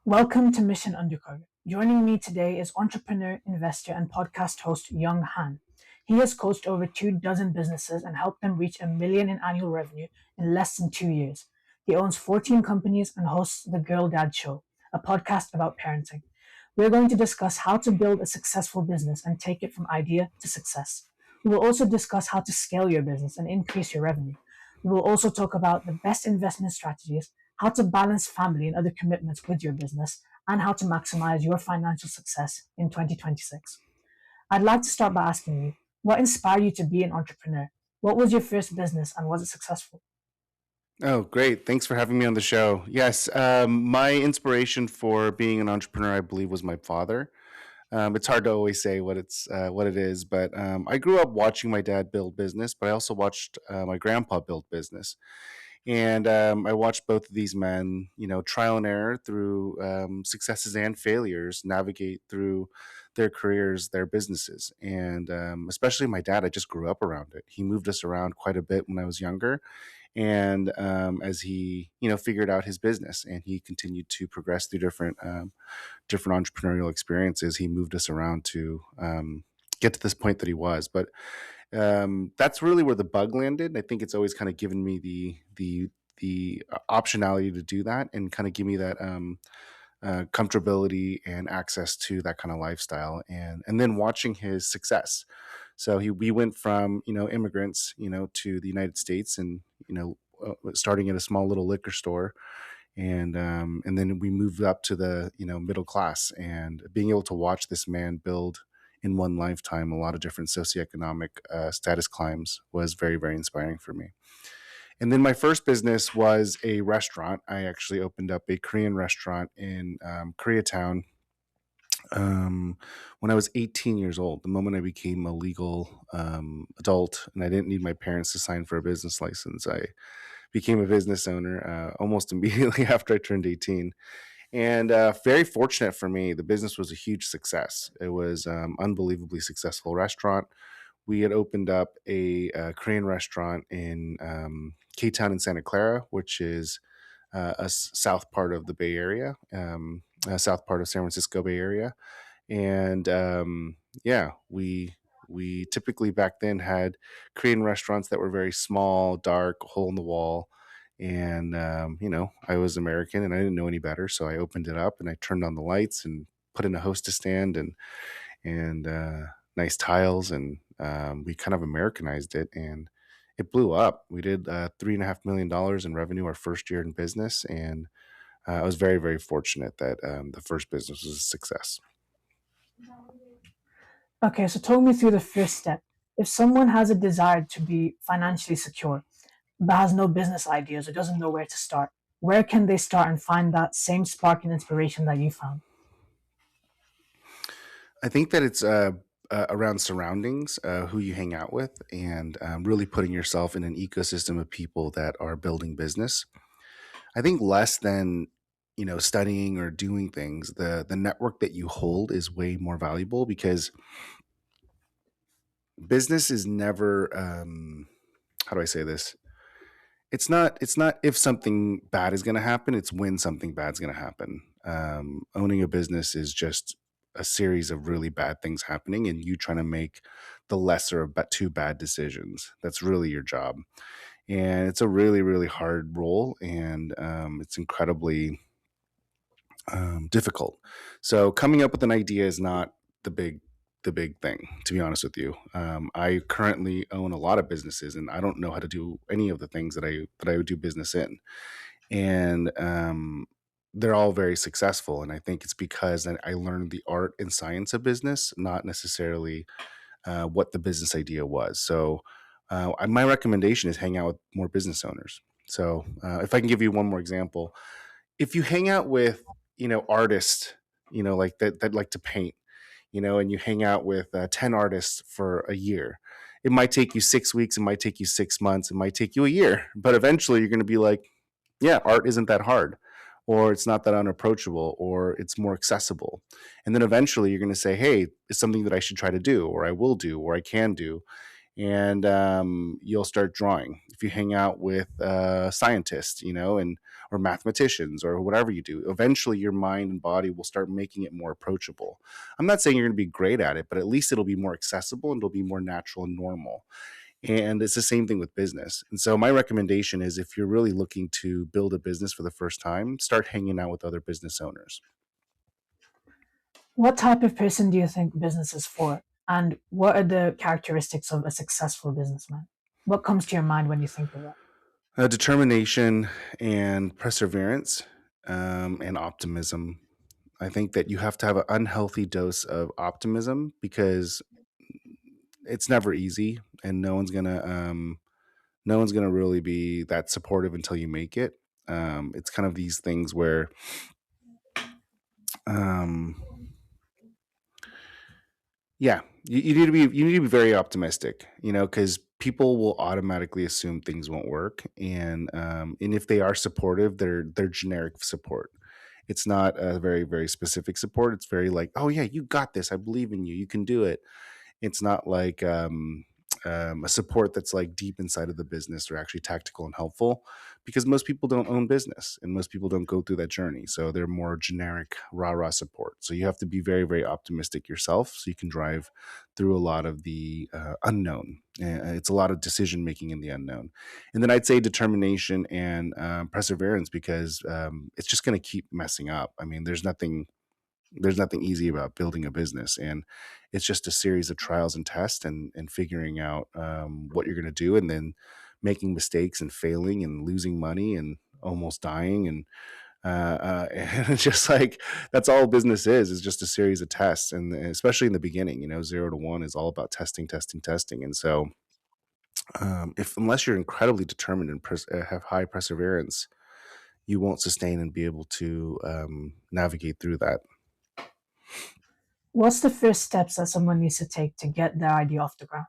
Welcome to Mission Undercover. Joining me today is entrepreneur, investor, and podcast host Young Han. He has coached over 24 businesses and helped them reach $1 million in annual revenue in less than 2 years. He owns 14 companies and hosts the Girl Dad Show, a podcast about parenting. We're going to discuss how to build a successful business and take it from idea to success. We will also discuss how to scale your business and increase your revenue. We will also talk about the best investment strategies, how to balance family and other commitments with your business, and how to maximize your financial success in 2026. I'd like to start by asking you, what inspired you to be an entrepreneur? What was your first business and was it successful? Oh, great. Thanks for having me on the show. Yes, my inspiration for being an entrepreneur, I believe, was my father. It's hard to always say what it is, but I grew up watching my dad build business, but I also watched my grandpa build business, and I watched both of these men, trial and error through successes and failures, navigate through their careers, their businesses, and especially my dad. I just grew up around it. He moved us around quite a bit when I was younger, and as he figured out his business and he continued to progress through different entrepreneurial experiences, he moved us around to get to this point that he was. But that's really where the bug landed. I think it's always kind of given me the optionality to do that and kind of give me that comfortability and access to that kind of lifestyle, and then watching his success. So we went from immigrants to the United States, and starting at a small little liquor store, and then we moved up to the middle class, and being able to watch this man build in one lifetime a lot of different socioeconomic status climbs was very, very inspiring for me. And then my first business was a restaurant. I actually opened up a Korean restaurant in Koreatown when I was 18 years old. The moment I became a legal adult and I didn't need my parents to sign for a business license, I became a business owner almost immediately after I turned 18. And very fortunate for me, the business was a huge success. It was unbelievably successful restaurant. We had opened up a Korean restaurant in K-Town in Santa Clara, which is south part of the Bay Area, south part of San Francisco Bay Area. And yeah, we typically back then had Korean restaurants that were very small, dark, hole in the wall. And I was American and I didn't know any better, so I opened it up and I turned on the lights and put in a hostess stand and nice tiles, and we kind of Americanized it, and it blew up. We did $3.5 million in revenue our first year in business, and I was very, very fortunate that the first business was a success. Okay, so talk me through the first step. If someone has a desire to be financially secure, but has no business ideas or doesn't know where to start, where can they start and find that same spark and inspiration that you found? I think that it's around surroundings, who you hang out with, and really putting yourself in an ecosystem of people that are building business. I think less than studying or doing things, the network that you hold is way more valuable, because business is never how do I say this? It's not if something bad is going to happen, it's when something bad is going to happen. Owning a business is just a series of really bad things happening and you trying to make the lesser of two bad decisions. That's really your job, and it's a really, really hard role, and it's incredibly difficult. So coming up with an idea is not the big thing, to be honest with you. I currently own a lot of businesses, and I don't know how to do any of the things that I would do business in, and they're all very successful. And I think it's because I learned the art and science of business, not necessarily what the business idea was. So my recommendation is hang out with more business owners. So if I can give you one more example, if you hang out with artists, like that like to paint, and you hang out with 10 artists for a year, it might take you 6 weeks, it might take you 6 months, it might take you a year, but eventually you're going to be like, yeah, art isn't that hard, or it's not that unapproachable, or it's more accessible. And then eventually you're going to say, hey, it's something that I should try to do, or I will do, or I can do. And you'll start drawing. If you hang out with scientists, and or mathematicians or whatever you do. Eventually your mind and body will start making it more approachable. I'm not saying you're going to be great at it, but at least it'll be more accessible and it'll be more natural and normal. And it's the same thing with business. And so my recommendation is, if you're really looking to build a business for the first time, start hanging out with other business owners. What type of person do you think business is for? And what are the characteristics of a successful businessman? What comes to your mind when you think of that? Determination and perseverance, and optimism. I think that you have to have an unhealthy dose of optimism, because it's never easy, and no one's gonna really be that supportive until you make it. It's kind of these things where, um, yeah, you need to be very optimistic, because people will automatically assume things won't work, and if they are supportive, they're generic support. It's not a very, very specific support. It's very like, oh yeah, you got this. I believe in you. You can do it. It's not like a support that's like deep inside of the business or actually tactical and helpful, because most people don't own business and most people don't go through that journey. So they're more generic rah rah support. So you have to be very, very optimistic yourself so you can drive through a lot of the unknown. It's a lot of decision making in the unknown. And then I'd say determination and perseverance, because it's just going to keep messing up. I mean, there's nothing easy about building a business, and it's just a series of trials and tests, and figuring out what you're going to do, and then making mistakes and failing and losing money and almost dying, and it's just like, that's all business is just a series of tests. And especially in the beginning, 0 to 1 is all about testing, testing, testing. And so if unless you're incredibly determined and have high perseverance, you won't sustain and be able to navigate through that. What's the first steps that someone needs to take to get their idea off the ground?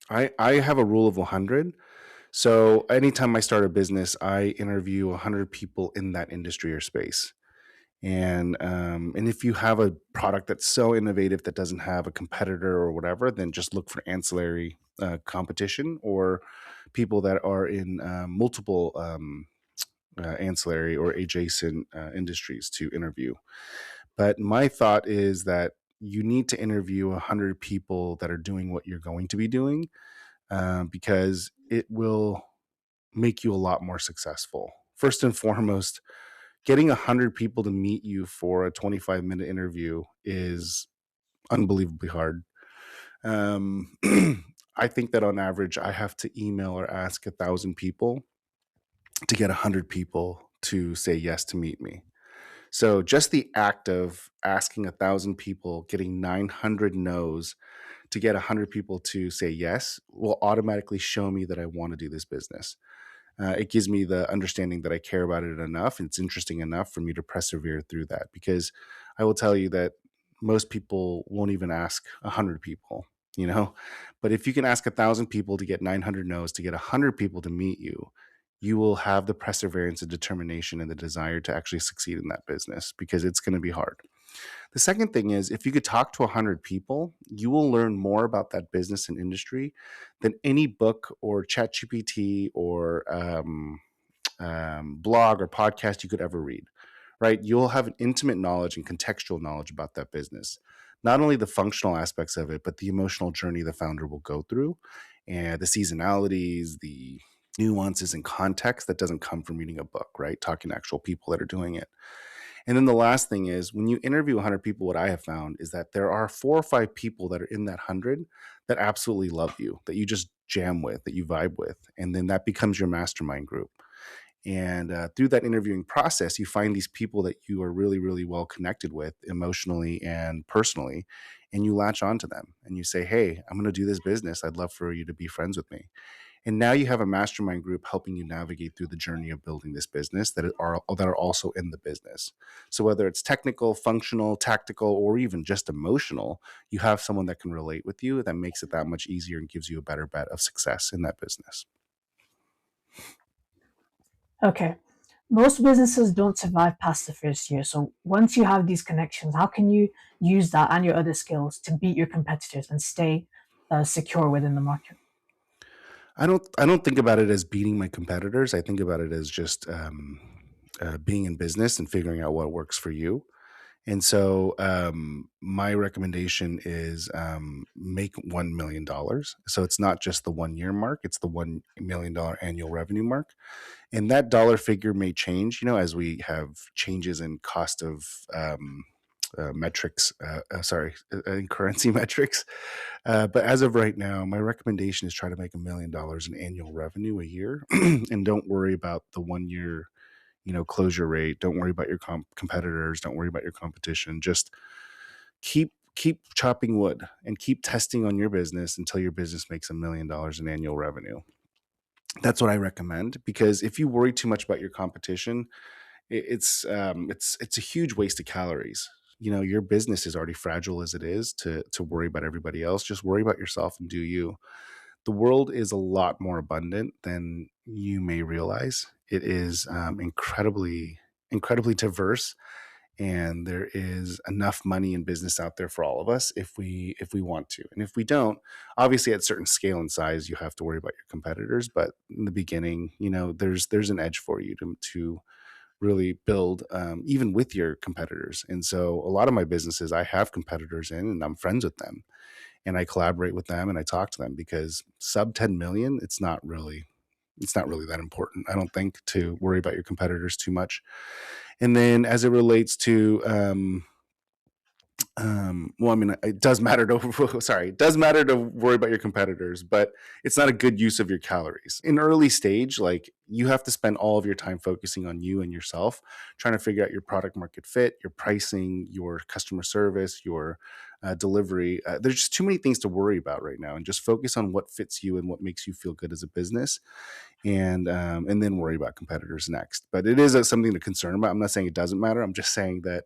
I have a rule of 100. So anytime I start a business, I interview 100 people in that industry or space. And if you have a product that's so innovative that doesn't have a competitor or whatever, then just look for ancillary competition, or people that are in multiple ancillary or adjacent industries to interview. But my thought is that you need to interview 100 people that are doing what you're going to be doing, because it will make you a lot more successful. First and foremost, getting 100 people to meet you for a 25-minute interview is unbelievably hard. Um, I think that on average, I have to email or ask 1,000 people to get 100 people to say yes to meet me. So just the act of asking 1,000 people, getting 900 no's to get 100 people to say yes, will automatically show me that I want to do this business. It gives me the understanding that I care about it enough, and it's interesting enough for me to persevere through that. Because I will tell you that most people won't even ask 100 people, you know. But if you can ask 1,000 people to get 900 no's to get 100 people to meet you, you will have the perseverance and determination and the desire to actually succeed in that business, because it's going to be hard. The second thing is, if you could talk to 100 people, you will learn more about that business and industry than any book or chat GPT or blog or podcast you could ever read, right? You'll have an intimate knowledge and contextual knowledge about that business. Not only the functional aspects of it, but the emotional journey the founder will go through, and the seasonalities, the nuances and context that doesn't come from reading a book, right? Talking to actual people that are doing it. And then the last thing is, when you interview 100 people, what I have found is that there are 4 or 5 people that are in that 100 that absolutely love you, that you just jam with, that you vibe with. And then that becomes your mastermind group. And through that interviewing process, you find these people that you are really, really well connected with emotionally and personally. And you latch onto them and you say, hey, I'm going to do this business. I'd love for you to be friends with me. And now you have a mastermind group helping you navigate through the journey of building this business that are also in the business. So whether it's technical, functional, tactical, or even just emotional, you have someone that can relate with you. That makes it that much easier and gives you a better bet of success in that business. Okay. Most businesses don't survive past the first year. So once you have these connections, how can you use that and your other skills to beat your competitors and stay secure within the market? I don't think about it as beating my competitors. I think about it as just being in business and figuring out what works for you. And so, my recommendation is make $1 million. So it's not just the 1 year mark; it's the $1 million annual revenue mark. And that dollar figure may change, as we have changes in cost of metrics. Sorry, in currency metrics. But as of right now, my recommendation is try to make $1 million in annual revenue a year, and don't worry about the 1 year closure rate. Don't worry about your competitors. Don't worry about your competition. Just keep chopping wood and keep testing on your business until your business makes $1 million in annual revenue. That's what I recommend, because if you worry too much about your competition, it's a huge waste of calories. Your business is already fragile as it is to worry about everybody else. Just worry about yourself and do you. The world is a lot more abundant than you may realize. It is incredibly diverse, and there is enough money in business out there for all of us if we want to. And if we don't, obviously at certain scale and size, you have to worry about your competitors. But in the beginning, there's an edge for you to really build, even with your competitors. And so a lot of my businesses I have competitors in, and I'm friends with them, and I collaborate with them and I talk to them, because sub 10 million, it's not really that important, I don't think, to worry about your competitors too much. And then as it relates to well, I mean, it does matter to sorry, it does matter to worry about your competitors, but it's not a good use of your calories. In early stage, like, you have to spend all of your time focusing on you and yourself, trying to figure out your product market fit, your pricing, your customer service, your delivery. There's just too many things to worry about right now, and just focus on what fits you and what makes you feel good as a business, and then worry about competitors next. But it is something to concern about. I'm not saying it doesn't matter. I'm just saying that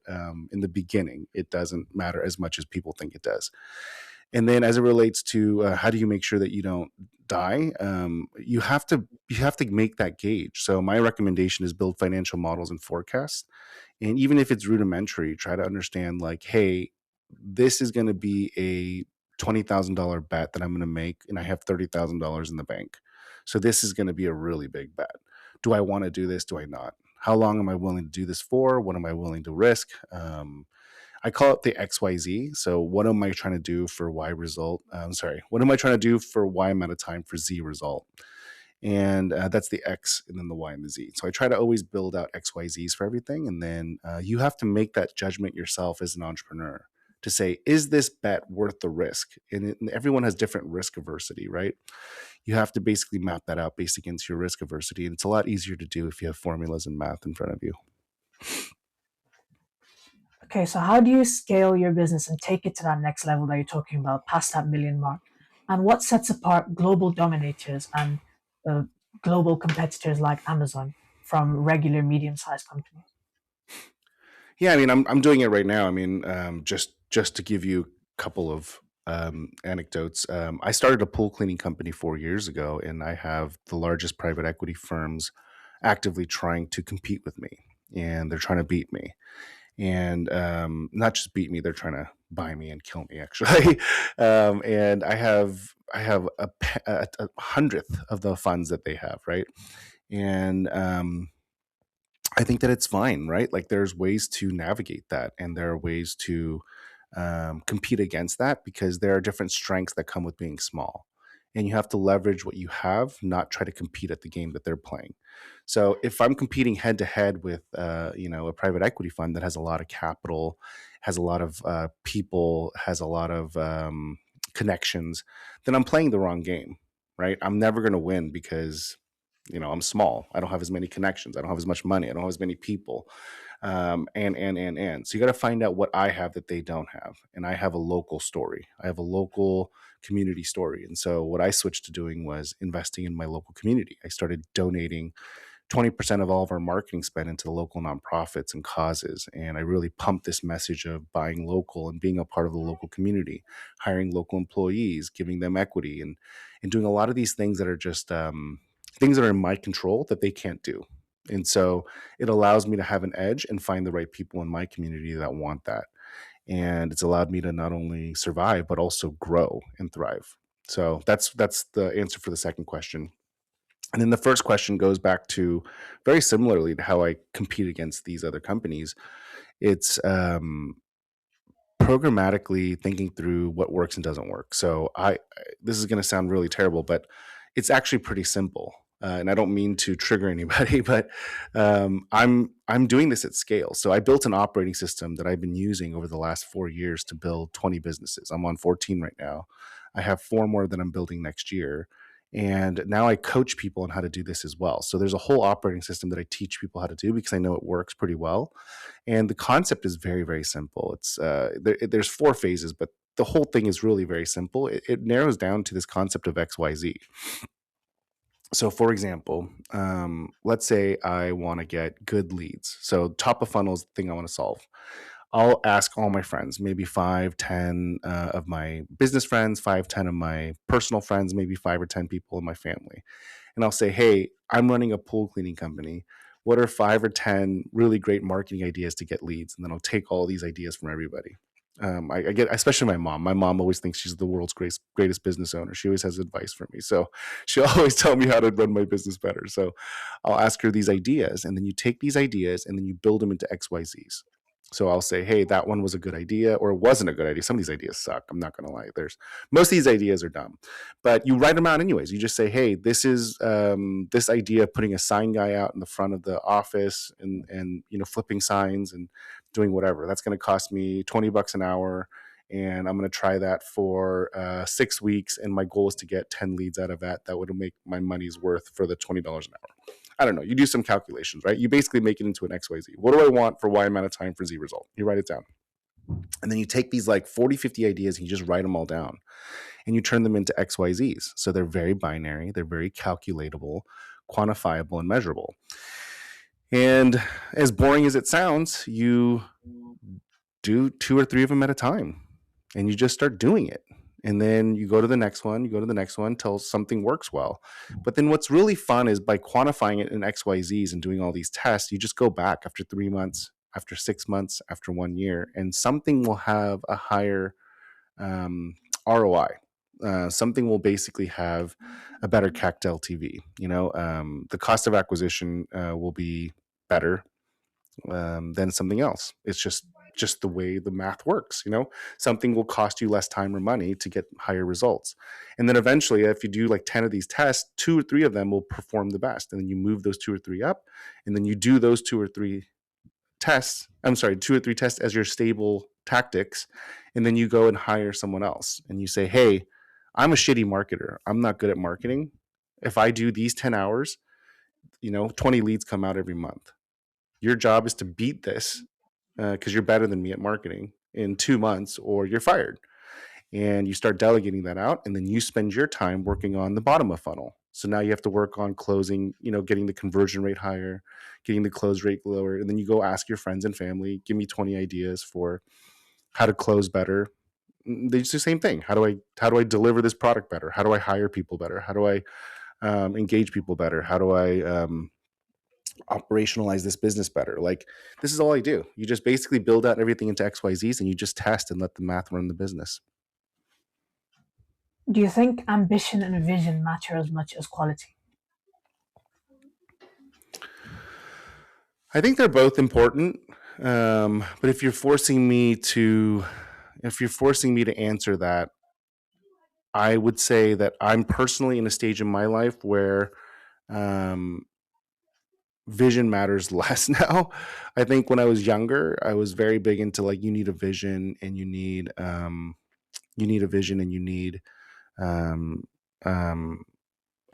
in the beginning, it doesn't matter as much as people think it does. And then as it relates to how do you make sure that you don't die, you have to make that gauge. So my recommendation is build financial models and forecasts. And even if it's rudimentary, try to understand, like, hey, this is going to be a $20,000 bet that I'm going to make, and I have $30,000 in the bank. So this is going to be a really big bet. Do I want to do this? Do I not? How long am I willing to do this for? What am I willing to risk? I call it the XYZ. So what am I trying to do for Y result? Sorry, what am I trying to do for Y amount of time for Z result? And that's the X and then the Y and the Z. So I try to always build out XYZs for everything. And then you have to make that judgment yourself as an entrepreneur to say, is this bet worth the risk? And everyone has different risk aversity, right? You have to basically map that out based against your risk aversity. And it's a lot easier to do if you have formulas and math in front of you. Okay, so how do you scale your business and take it to that next level that you're talking about, past that million mark? And what sets apart global dominators and uh, global competitors like Amazon from regular medium-sized companies? Yeah, I mean, I'm doing it right now. I mean, just to give you a couple of anecdotes. I started a pool cleaning company 4 years ago, and I have the largest private equity firms actively trying to compete with me, and they're trying to beat me. And not just beat me, they're trying to buy me and kill me, actually. And I have a hundredth of the funds that they have, right? And I think that it's fine, right? Like, there's ways to navigate that, and there are ways to compete against that, because there are different strengths that come with being small. And you have to leverage what you have, not try to compete at the game that they're playing. So if I'm competing head to head with, a private equity fund that has a lot of capital, has a lot of people, has a lot of connections, then I'm playing the wrong game, right? I'm never going to win, because I'm small. I don't have as many connections. I don't have as much money. I don't have as many people. And. So you got to find out what I have that they don't have. And I have a local story. I have a local community story. And so what I switched to doing was investing in my local community. I started donating 20% of all of our marketing spend into the local nonprofits and causes. And I really pumped this message of buying local and being a part of the local community, hiring local employees, giving them equity, and doing a lot of these things that are just things that are in my control that they can't do. And so it allows me to have an edge and find the right people in my community that want that. And it's allowed me to not only survive, but also grow and thrive. So that's the answer for the second question. And then the first question goes back to very similarly to how I compete against these other companies. It's programmatically thinking through what works and doesn't work. So this is going to sound really terrible, but it's actually pretty simple. And I don't mean to trigger anybody, but I'm doing this at scale. So I built an operating system that I've been using over the last 4 years to build 20 businesses. I'm on 14 right now. I have four more that I'm building next year. And now I coach people on how to do this as well. So there's a whole operating system that I teach people how to do because I know it works pretty well. And the concept is very, very simple. There's four phases, but the whole thing is really very simple. It narrows down to this concept of XYZ. So, for example, let's say I want to get good leads. So, top of funnel is the thing I want to solve. I'll ask all my friends, maybe 5, 10 of my business friends, 5, 10 of my personal friends, maybe 5 or 10 people in my family. And I'll say, hey, I'm running a pool cleaning company. What are 5 or 10 really great marketing ideas to get leads? And then I'll take all these ideas from everybody. I get, especially my mom. My mom always thinks she's the world's greatest business owner. She always has advice for me. So she'll always tell me how to run my business better. So I'll ask her these ideas, and then you take these ideas and then you build them into XYZs. So I'll say, hey, that one was a good idea, or it wasn't a good idea. Some of these ideas suck. I'm not going to lie. Most of these ideas are dumb, but you write them out anyways. You just say, hey, this is this idea of putting a sign guy out in the front of the office and flipping signs and doing whatever. That's going to cost me $20 an hour. And I'm going to try that for 6 weeks. And my goal is to get 10 leads out of that. That would make my money's worth for the $20 an hour. I don't know. You do some calculations, right? You basically make it into an XYZ. What do I want for Y amount of time for Z result? You write it down. And then you take these like 40, 50 ideas and you just write them all down and you turn them into XYZs. So they're very binary, they're very calculatable, quantifiable, and measurable. And as boring as it sounds, you do 2 or 3 of them at a time and you just start doing it. And then you go to the next one, till something works well. But then what's really fun is by quantifying it in XYZs and doing all these tests, you just go back after 3 months, after 6 months, after 1 year, and something will have a higher ROI. Something will basically have a better CAC to LTV. The cost of acquisition will be better than something else. It's just the way the math works. Something will cost you less time or money to get higher results. And then eventually, if you do like 10 of these tests, 2 or 3 of them will perform the best. And then you move those 2 or 3 up, and then you do those 2 or 3 tests. 2 or 3 tests as your stable tactics. And then you go and hire someone else and you say, hey, I'm a shitty marketer. I'm not good at marketing. If I do these 10 hours, 20 leads come out every month. Your job is to beat this because you're better than me at marketing in 2 months, or you're fired. And you start delegating that out, and then you spend your time working on the bottom of funnel. So now you have to work on closing, getting the conversion rate higher, getting the close rate lower. And then you go ask your friends and family, give me 20 ideas for how to close better. They do the same thing. How do I deliver this product better? How do I hire people better? How do I engage people better? How do I operationalize this business better? Like, this is all I do. You just basically build out everything into XYZs and you just test and let the math run the business. Do you think ambition and vision matter as much as quality? I think they're both important. But if you're forcing me to answer that, I would say that I'm personally in a stage in my life where vision matters less now. I think when I was younger, I was very big into like, you need a vision and you need a vision and you need a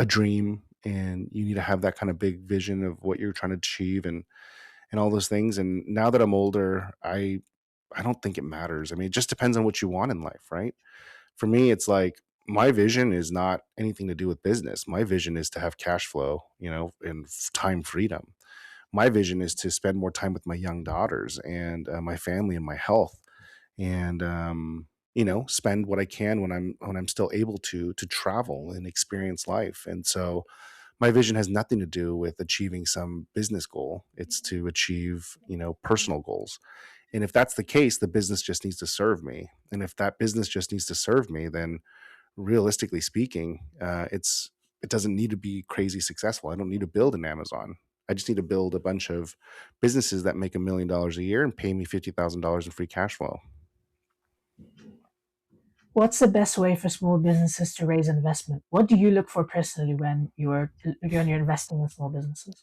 dream, and you need to have that kind of big vision of what you're trying to achieve and all those things. And now that I'm older, I don't think it matters. I mean, it just depends on what you want in life, right? For me, it's like, my vision is not anything to do with business. My vision is to have cash flow, and time freedom. My vision is to spend more time with my young daughters and my family and my health, and spend what I can when I'm still able to travel and experience life. And so my vision has nothing to do with achieving some business goal. It's to achieve, personal goals. And if that's the case, the business just needs to serve me. And if that business just needs to serve me, then realistically speaking, it doesn't need to be crazy successful. I don't need to build an Amazon. I just need to build a bunch of businesses that make $1 million a year and pay me $50,000 in free cash flow. What's the best way for small businesses to raise investment? What do you look for personally when you're investing in small businesses?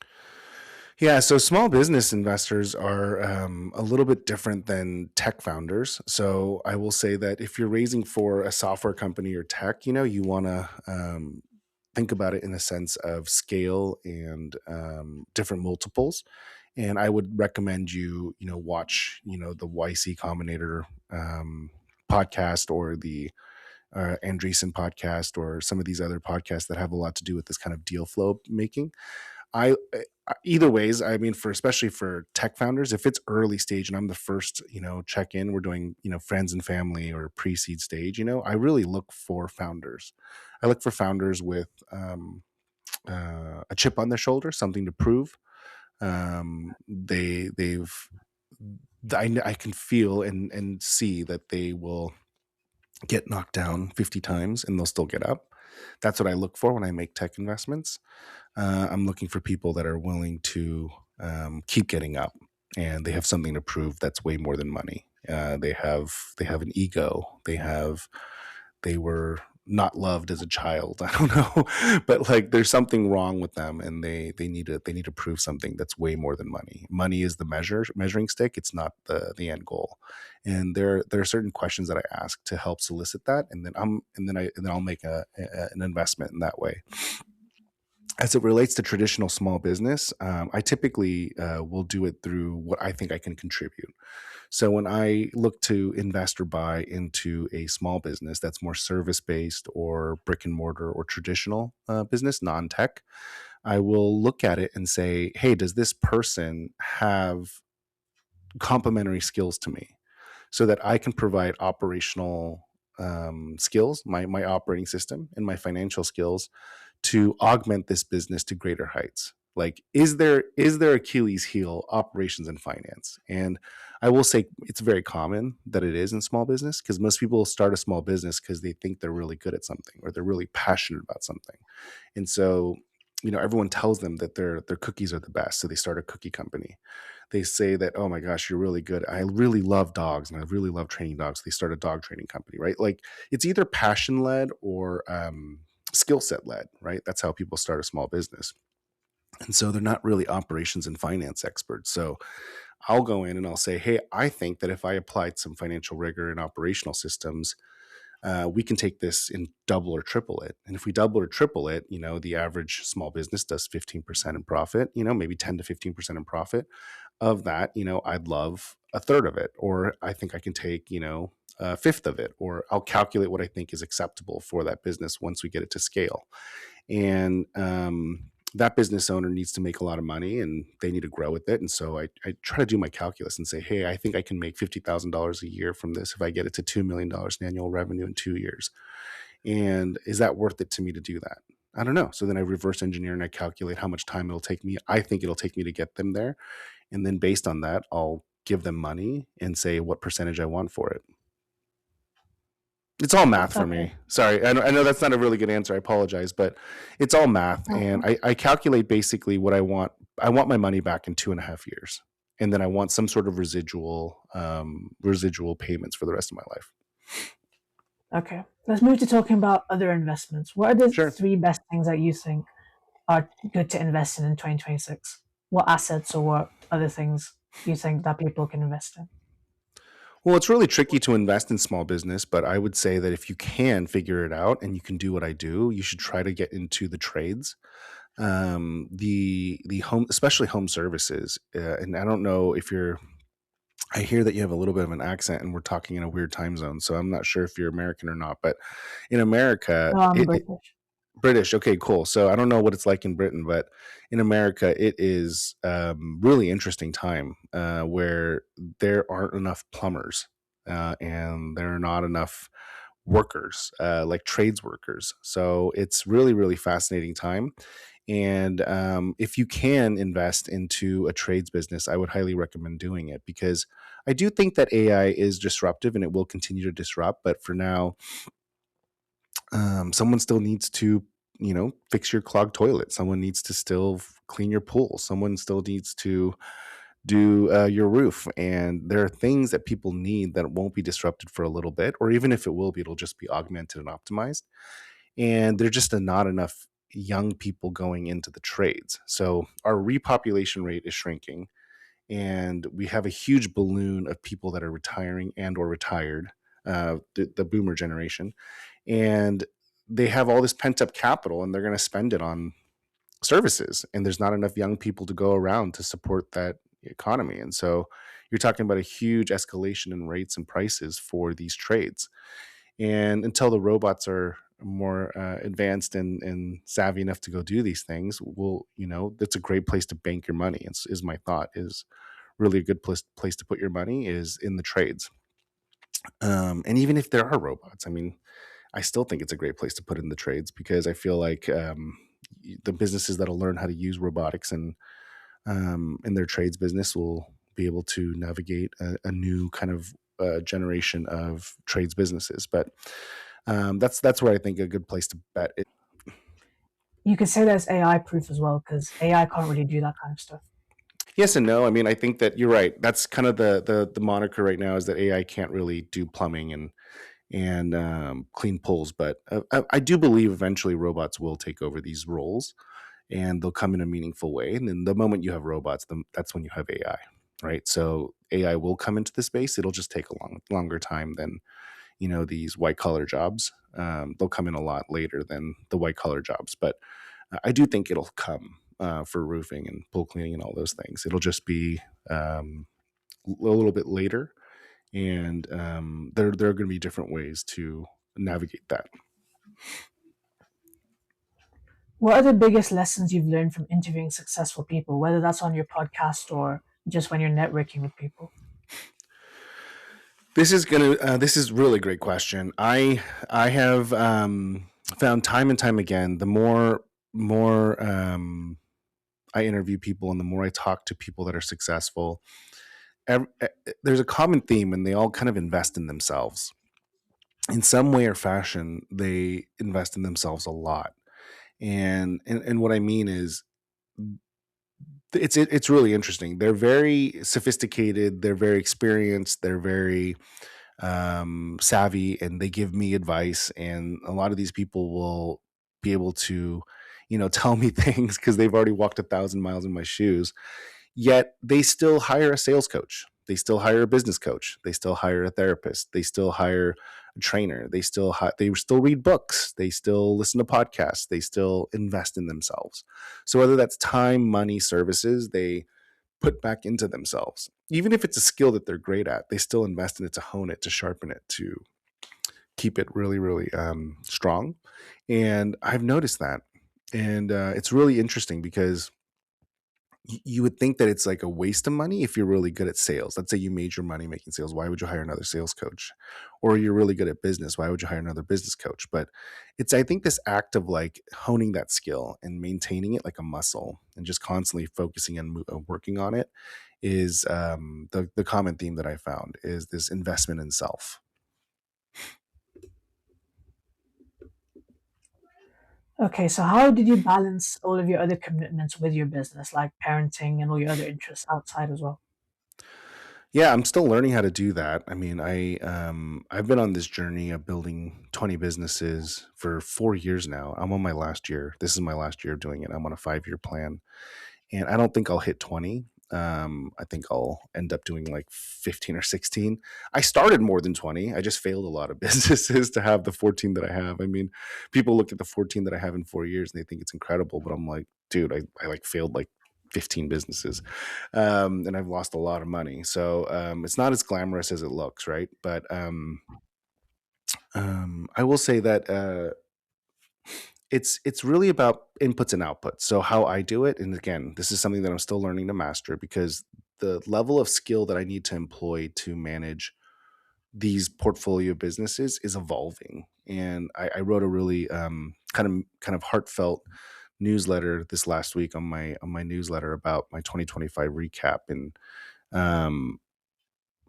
Yeah, so small business investors are a little bit different than tech founders. So I will say that if you're raising for a software company or tech, you want to think about it in a sense of scale and different multiples. And I would recommend watch, the YC Combinator podcast, or the Andreessen podcast, or some of these other podcasts that have a lot to do with this kind of deal flow making. Either ways, I mean, for especially for tech founders, if it's early stage and I'm the first, check in, we're doing, friends and family or pre-seed stage, I really look for founders. I look for founders with a chip on their shoulder, something to prove. I can feel and see that they will get knocked down 50 times and they'll still get up. That's what I look for when I make tech investments. I'm looking for people that are willing to keep getting up, and they have something to prove that's way more than money. They have an ego. They were not loved as a child. I don't know, but like there's something wrong with them, and they need to prove something that's way more than money. Money is the measuring stick. It's not the end goal. And there are certain questions that I ask to help solicit that, and then I'll make an investment in that way. As it relates to traditional small business, I typically will do it through what I think I can contribute. So when I look to invest or buy into a small business that's more service based or brick and mortar or traditional business, non tech, I will look at it and say, hey, does this person have complementary skills to me, so that I can provide operational skills, my operating system, and my financial skills to augment this business to greater heights. Like, is there Achilles heel operations and finance? And I will say it's very common that it is in small business, because most people start a small business because they think they're really good at something or they're really passionate about something. And so, everyone tells them that their cookies are the best. So they start a cookie company. They say that, oh my gosh, you're really good. I really love dogs and I really love training dogs. They start a dog training company, right? Like, it's either passion led or skill set led, right? That's how people start a small business. And so they're not really operations and finance experts. So I'll go in and I'll say, hey, I think that if I applied some financial rigor and operational systems, we can take this and double or triple it. And if we double or triple it, the average small business does 15% in profit, maybe 10 to 15% in profit. Of that, I'd love a third of it, or I think I can take, a fifth of it, or I'll calculate what I think is acceptable for that business once we get it to scale. And that business owner needs to make a lot of money and they need to grow with it. And so I try to do my calculus and say, hey, I think I can make $50,000 a year from this if I get it to $2 million in annual revenue in 2 years. And is that worth it to me to do that? I don't know. So then I reverse engineer and I calculate how much time it'll take me. I think it'll take me to get them there. And then based on that, I'll give them money and say what percentage I want for it. It's all math for Okay. me. Sorry, I know that's not a really good answer. I apologize, but it's all math, and Okay. I calculate basically what I want. I want my money back in 2.5 years, and then I want some sort of residual payments for the rest of my life. Okay. Let's move to talking about other investments. What are the Sure. three best things that you think are good to invest in 2026? What assets or what other things do you think that people can invest in? Well, it's really tricky to invest in small business, but I would say that if you can figure it out and you can do what I do, you should try to get into the trades. The home, especially home services. And I don't know if you're. I hear that you have a little bit of an accent, and we're talking in a weird time zone. So I'm not sure if you're American or not. But in America, No, I'm British. British. Okay, cool. So I don't know what it's like in Britain, but in America, it is really interesting time where there aren't enough plumbers and there are not enough workers, like trades workers. So it's really, really fascinating time. And if you can invest into a trades business, I would highly recommend doing it, because I do think that AI is disruptive and it will continue to disrupt. But for now, Someone still needs to, fix your clogged toilet. Someone needs to still clean your pool. Someone still needs to do your roof. And there are things that people need that won't be disrupted for a little bit, or even if it will be, it'll just be augmented and optimized. And there just are not enough young people going into the trades. So our repopulation rate is shrinking, and we have a huge balloon of people that are retiring and or retired, the boomer generation, and they have all this pent up capital and they're going to spend it on services, and there's not enough young people to go around to support that economy. And so you're talking about a huge escalation in rates and prices for these trades. And until the robots are more advanced and savvy enough to go do these things, that's a great place to bank your money. Is my thought, is really a good place to put your money is in the trades. And even if there are robots, I mean, I still think it's a great place to put in the trades, because I feel like the businesses that'll learn how to use robotics and in their trades business will be able to navigate a new kind of generation of trades businesses. But that's where I think a good place to bet. You could say that's AI proof as well, because AI can't really do that kind of stuff. Yes and no. I mean, I think that you're right. That's kind of the moniker right now, is that AI can't really do plumbing and clean pools. But I do believe eventually robots will take over these roles, and they'll come in a meaningful way. And then the moment you have robots, that's when you have AI, right? So AI will come into the space. It'll just take a longer time than these white collar jobs. They'll come in a lot later than the white collar jobs, but I do think it'll come for roofing and pool cleaning and all those things. It'll just be a little bit later, and there are going to be different ways to navigate that. What are the biggest lessons you've learned from interviewing successful people, whether that's on your podcast or just when you're networking with people? This is really great question. I have found time and time again, the more I interview people and the more I talk to people that are successful, there's a common theme, and they all kind of invest in themselves in some way or fashion. They invest in themselves a lot, and what I mean is, it's really interesting. They're very sophisticated. They're very experienced. They're very savvy, and they give me advice. And a lot of these people will be able to, tell me things because they've already walked 1,000 miles in my shoes. Yet they still hire a sales coach. They still hire a business coach. They still hire a therapist. They still hire a trainer. They still read books. They still listen to podcasts. They still invest in themselves. So whether that's time, money, services, they put back into themselves. Even if it's a skill that they're great at, they still invest in it to hone it, to sharpen it, to keep it really, really strong. And I've noticed that. And it's really interesting because you would think that it's like a waste of money if you're really good at sales. Let's say you made your money making sales. Why would you hire another sales coach? Or you're really good at business. Why would you hire another business coach? But it's, I think, this act of like honing that skill and maintaining it like a muscle and just constantly focusing and working on it is the common theme that I found, is this investment in self. Okay, so how did you balance all of your other commitments with your business, like parenting and all your other interests outside as well? Yeah, I'm still learning how to do that. I mean, I've been on this journey of building 20 businesses for 4 years now. I'm on my last year. This is my last year of doing it. I'm on a 5-year plan, and I don't think I'll hit 20. I think I'll end up doing like 15 or 16. I started more than 20. I just failed a lot of businesses to have the 14 that I have. I mean, people look at the 14 that I have in 4 years and they think it's incredible, but I'm like, dude, I like failed like 15 businesses, and I've lost a lot of money. So it's not as glamorous as it looks, right? But I will say that it's really about inputs and outputs. So how I do it, and again, this is something that I'm still learning to master, because the level of skill that I need to employ to manage these portfolio businesses is evolving. And I wrote a really kind of heartfelt newsletter this last week on my newsletter about my 2025 recap, and um,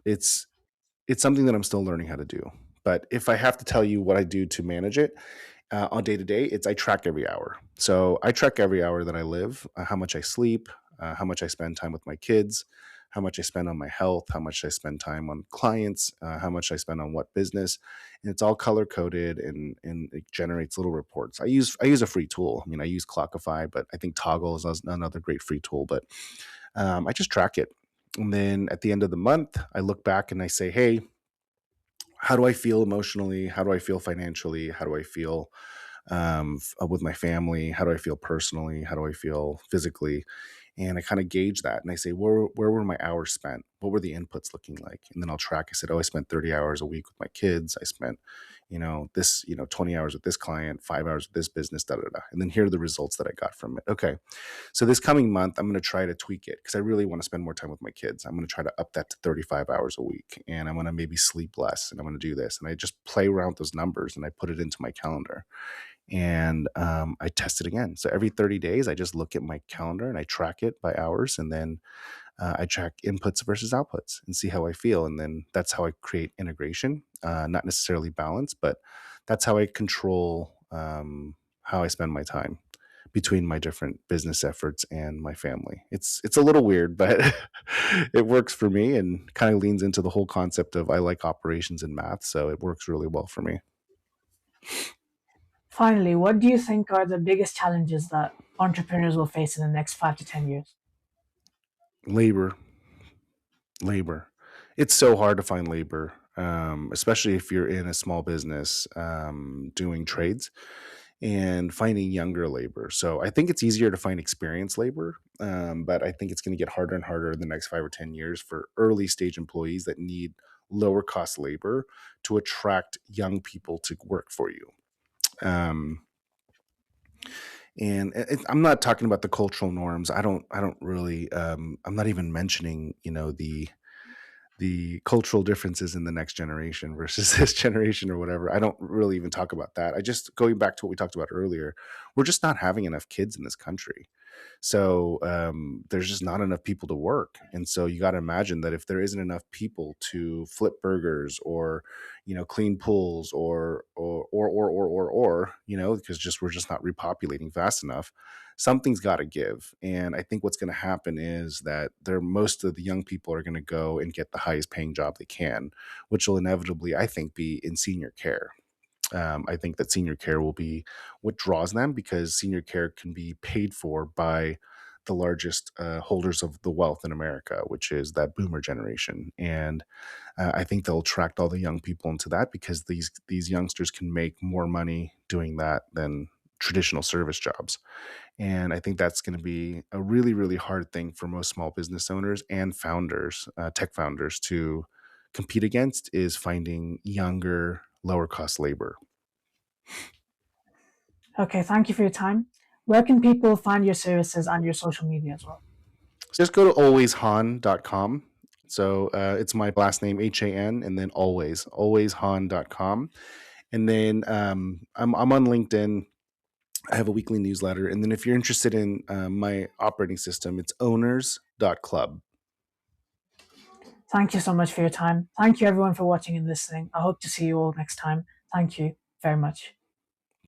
it's it's something that I'm still learning how to do. But if I have to tell you what I do to manage it on day to day, it's I track every hour. So I track every hour that I live, how much I sleep, how much I spend time with my kids, how much I spend on my health, how much I spend time on clients, how much I spend on what business, and it's all color coded and it generates little reports. I use a free tool. I mean, I use Clockify, but I think Toggle is another great free tool. But I just track it, and then at the end of the month, I look back and I say, hey, how do I feel emotionally? How do I feel financially? How do I feel with my family? How do I feel personally? How do I feel physically? And I kind of gauge that and I say, where were my hours spent? What were the inputs looking like? And then I'll track. I said, oh, I spent 30 hours a week with my kids. I spent, this, 20 hours with this client, 5 hours with this business, da da da. And then here are the results that I got from it. Okay. So this coming month, I'm going to try to tweak it because I really want to spend more time with my kids. I'm going to try to up that to 35 hours a week, and I'm going to maybe sleep less, and I'm going to do this. And I just play around with those numbers and I put it into my calendar, and I test it again. So every 30 days, I just look at my calendar and I track it by hours, and then I track inputs versus outputs and see how I feel. And then that's how I create integration, not necessarily balance, but that's how I control how I spend my time between my different business efforts and my family. It's a little weird, but it works for me and kind of leans into the whole concept of I like operations and math, so it works really well for me. Finally, what do you think are the biggest challenges that entrepreneurs will face in the next 5 to 10 years? Labor, labor. It's so hard to find labor, especially if you're in a small business doing trades and finding younger labor. So I think it's easier to find experienced labor, but I think it's going to get harder and harder in the next 5 or 10 years for early stage employees that need lower cost labor to attract young people to work for you. Um, and I'm not talking about the cultural norms. I don't really. I'm not even mentioning, the cultural differences in the next generation versus this generation or whatever. I don't really even talk about that. I just going back to what we talked about earlier. We're just not having enough kids in this country. So there's just not enough people to work, and so you got to imagine that if there isn't enough people to flip burgers or clean pools or because just we're just not repopulating fast enough, something's got to give. And I think what's going to happen is that most of the young people are going to go and get the highest paying job they can, which will inevitably, I think, be in senior care. I think that senior care will be what draws them because senior care can be paid for by the largest holders of the wealth in America, which is that boomer generation. And I think they'll attract all the young people into that because these youngsters can make more money doing that than traditional service jobs. And I think that's going to be a really, really hard thing for most small business owners and founders, tech founders, to compete against is finding younger, lower cost labor. Okay, thank you for your time. Where can people find your services and your social media as well? So just go to alwayshan.com. So it's my last name, HAN, and then alwayshan.com. And then I'm on LinkedIn. I have a weekly newsletter. And then if you're interested in my operating system, it's owners.club. Thank you so much for your time. Thank you everyone for watching and listening. I hope to see you all next time. Thank you very much.